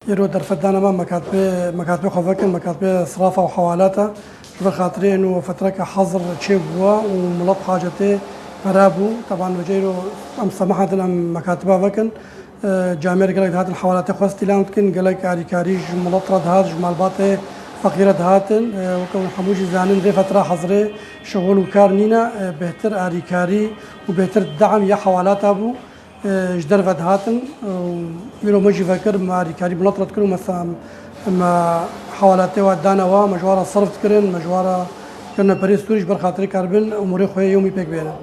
يرو درفتنا ما مكاتبه خوفكن مكاتبه صرافة وحوالاتها بخاطري انه فترة حظر تشيبوا وملط حاجته فرابو طبعا وجيرو ام سمحت لهم مكاتبه فكن جامير قالك هات الحوالات خوستي لام تكن قالك كاري ملط رد هات جمال باطي فقيرة هاتن وكون حموجي زانن ذي فترة حظري شغل وكارنينا بهتر اريكاري وبهتر الدعم يا حوالات ابو جدر فد هاتن ويرو مجي فكر ما ريكاري بنطرت كل مثلا ما حوالاتي ودانا ومجوارا صرفت كرن مجوارا كنا بريس توريش برخاطري كاربن اموري خويا يومي بيك بينا